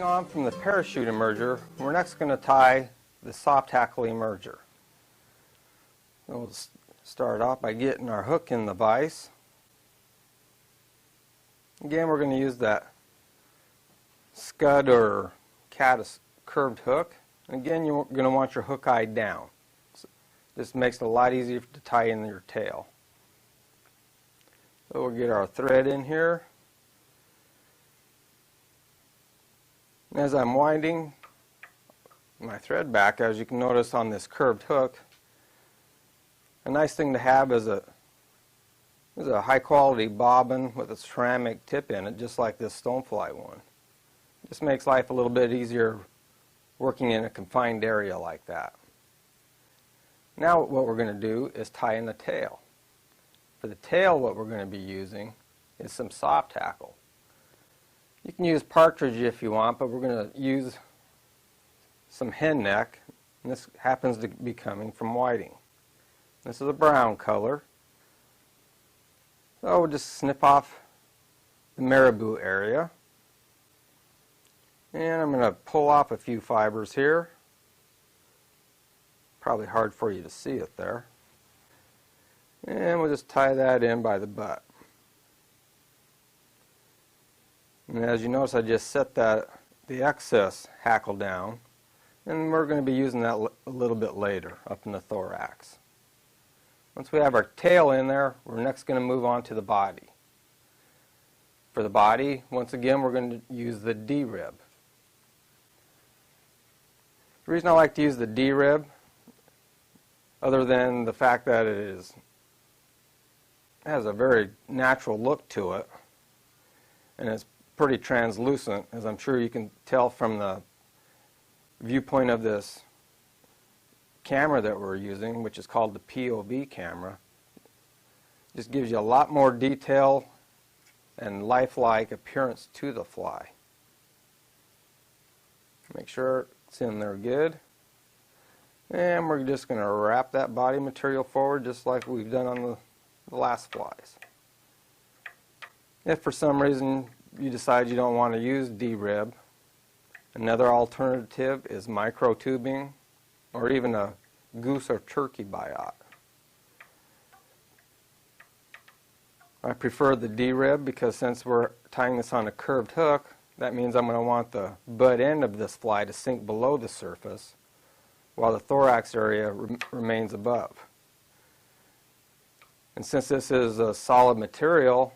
on from the parachute emerger, we're next going to tie the soft hackle emerger. We'll start off by getting our hook in the vise. Again, we're going to use that scud or caddis curved hook. Again, you're going to want your hook eye down. This makes it a lot easier to tie in your tail. So we'll get our thread in here. And as I'm winding my thread back, as you can notice on this curved hook, a nice thing to have is a high quality bobbin with a ceramic tip in it, just like this stonefly one. It just makes life a little bit easier working in a confined area like that. Now what we're going to do is tie in the tail. For the tail, what we're going to be using is some soft hackle. You can use partridge if you want, but we're going to use some hen neck, and this happens to be coming from whiting. This is a brown color. So we'll just snip off the marabou area. And I'm going to pull off a few fibers here. Probably hard for you to see it there. And we'll just tie that in by the butt. And as you notice, I just set the excess hackle down, and we're going to be using that a little bit later up in the thorax. Once we have our tail in there, we're next going to move on to the body. For the body, once again, we're going to use the D-rib. The reason I like to use the D-rib, other than the fact that it has a very natural look to it, and it's pretty translucent, as I'm sure you can tell from the viewpoint of this camera that we're using, which is called the POV camera. Just gives you a lot more detail and lifelike appearance to the fly. Make sure it's in there good. And we're just going to wrap that body material forward just like we've done on the last flies. If for some reason you decide you don't want to use D-rib, another alternative is micro tubing or even a goose or turkey biot. I prefer the D-rib because since we're tying this on a curved hook, that means I'm going to want the butt end of this fly to sink below the surface while the thorax area remains above. And since this is a solid material,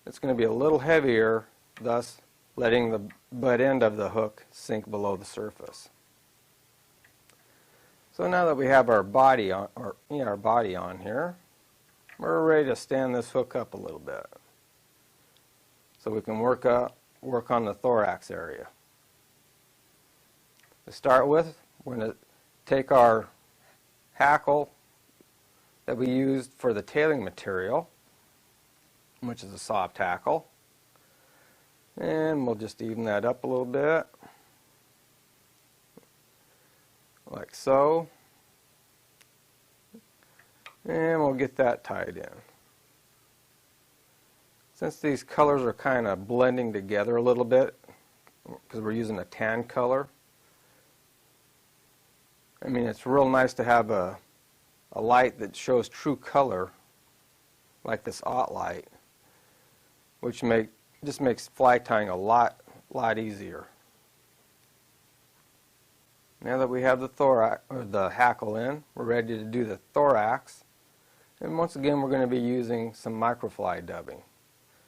it's going to be a little heavier, thus letting the butt end of the hook sink below the surface. So now that we have our body on, here, we're ready to stand this hook up a little bit, so we can work on the thorax area. To start with, we're going to take our hackle that we used for the tailing material, which is a soft hackle, and we'll just even that up a little bit, like so, and we'll get that tied in. Since these colors are kind of blending together a little bit, because we're using a tan color, I mean, it's real nice to have a light that shows true color, like this aught light, which just makes fly tying a lot easier. Now that we have the thorax or the hackle in, we're ready to do the thorax. And once again, we're going to be using some microfly dubbing.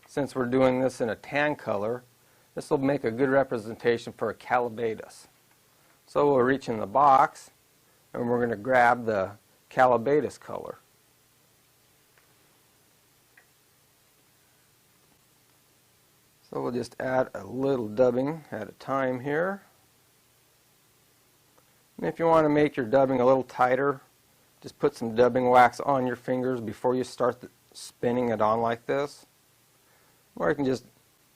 Since we're doing this in a tan color, this will make a good representation for a calabatus. So we'll reach in the box, and we're going to grab the calabatus color. So we'll just add a little dubbing at a time here. And if you want to make your dubbing a little tighter, just put some dubbing wax on your fingers before you start spinning it on like this. Or you can just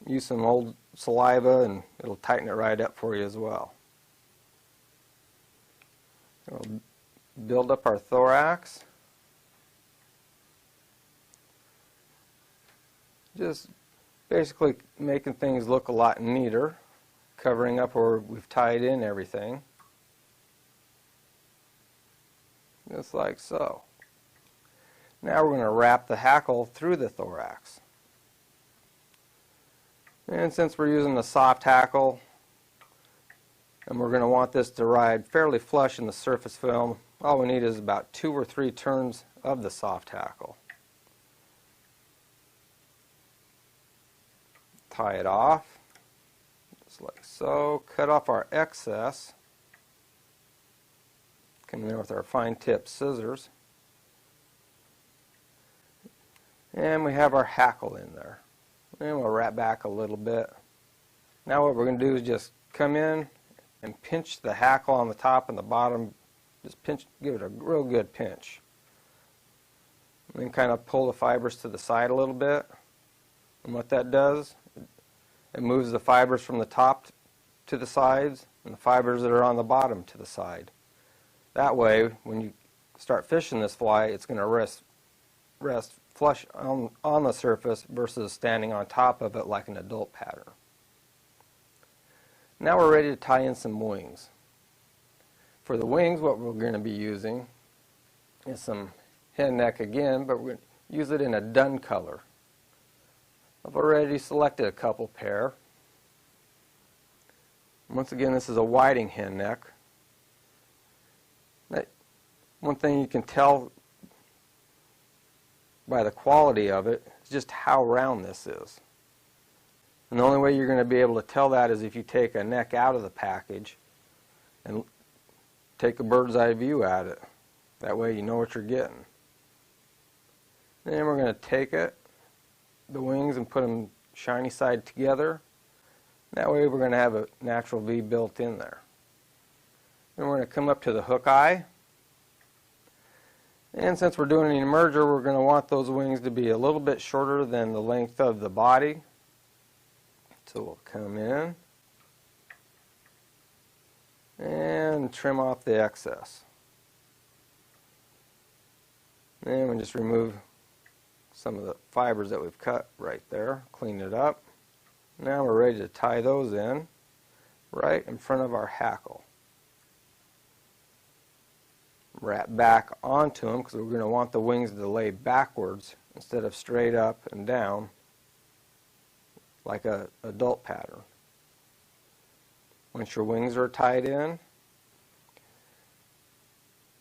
use some old saliva and it'll tighten it right up for you as well. We'll build up our thorax. Just basically making things look a lot neater. covering up where we've tied in everything, just like so. Now we're going to wrap the hackle through the thorax. And since we're using the soft hackle, and we're going to want this to ride fairly flush in the surface film, all we need is about 2 or 3 turns of the soft hackle. Tie it off, just like so. Cut off our excess. Come in there with our fine tip scissors. And we have our hackle in there. And we'll wrap back a little bit. Now what we're going to do is just come in and pinch the hackle on the top and the bottom. Just pinch, give it a real good pinch. And then kind of pull the fibers to the side a little bit. And what that does, it moves the fibers from the top to the sides and the fibers that are on the bottom to the side. That way, when you start fishing this fly, it's going to rest flush on the surface versus standing on top of it like an adult pattern. Now we're ready to tie in some wings. For the wings, what we're going to be using is some hen neck again, but we're going to use it in a dun color. I've already selected a couple pair. Once again, this is a whiting hen neck. One thing you can tell by the quality of it is just how round this is. And the only way you're going to be able to tell that is if you take a neck out of the package and take a bird's eye view at it. That way you know what you're getting. Then we're going to take it, the wings, and put them shiny side together. That way we're going to have a natural V built in there. Then we're going to come up to the hook eye. And since we're doing an emerger, we're going to want those wings to be a little bit shorter than the length of the body. So we'll come in and trim off the excess. And we'll just remove some of the fibers that we've cut right there, clean it up. Now we're ready to tie those in right in front of our hackle. Wrap back onto them because we're going to want the wings to lay backwards instead of straight up and down like an adult pattern. Once your wings are tied in,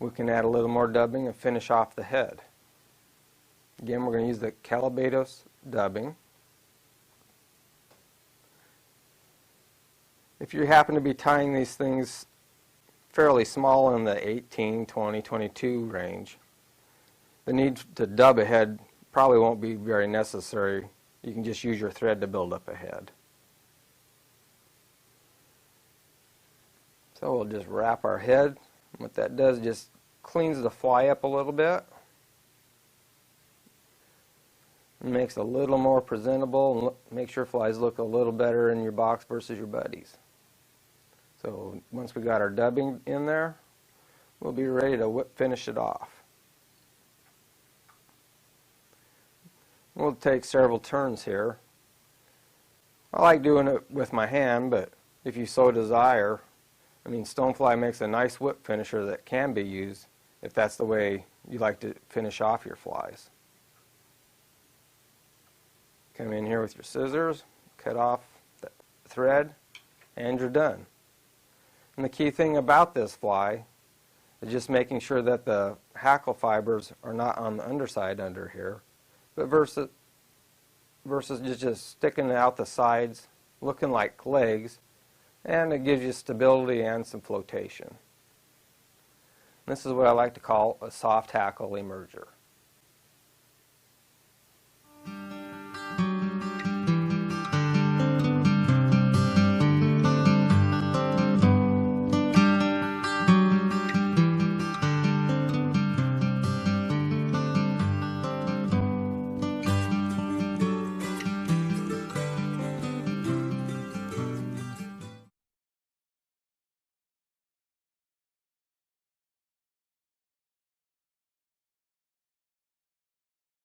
we can add a little more dubbing and finish off the head. Again, we're going to use the Callibados dubbing. If you happen to be tying these things fairly small in the 18, 20, 22 range, the need to dub a head probably won't be very necessary. You can just use your thread to build up a head. So we'll just wrap our head. What that does just cleans the fly up a little bit. It makes it a little more presentable and makes your flies look a little better in your box versus your buddies. So once we got our dubbing in there, we'll be ready to finish it off. We'll take several turns here. I like doing it with my hand, but if you so desire, stonefly makes a nice whip finisher that can be used if that's the way you like to finish off your flies. Come in here with your scissors, cut off the thread, and you're done. And the key thing about this fly is just making sure that the hackle fibers are not on the underside under here, but versus just sticking out the sides, looking like legs, and it gives you stability and some flotation. This is what I like to call a soft hackle emerger.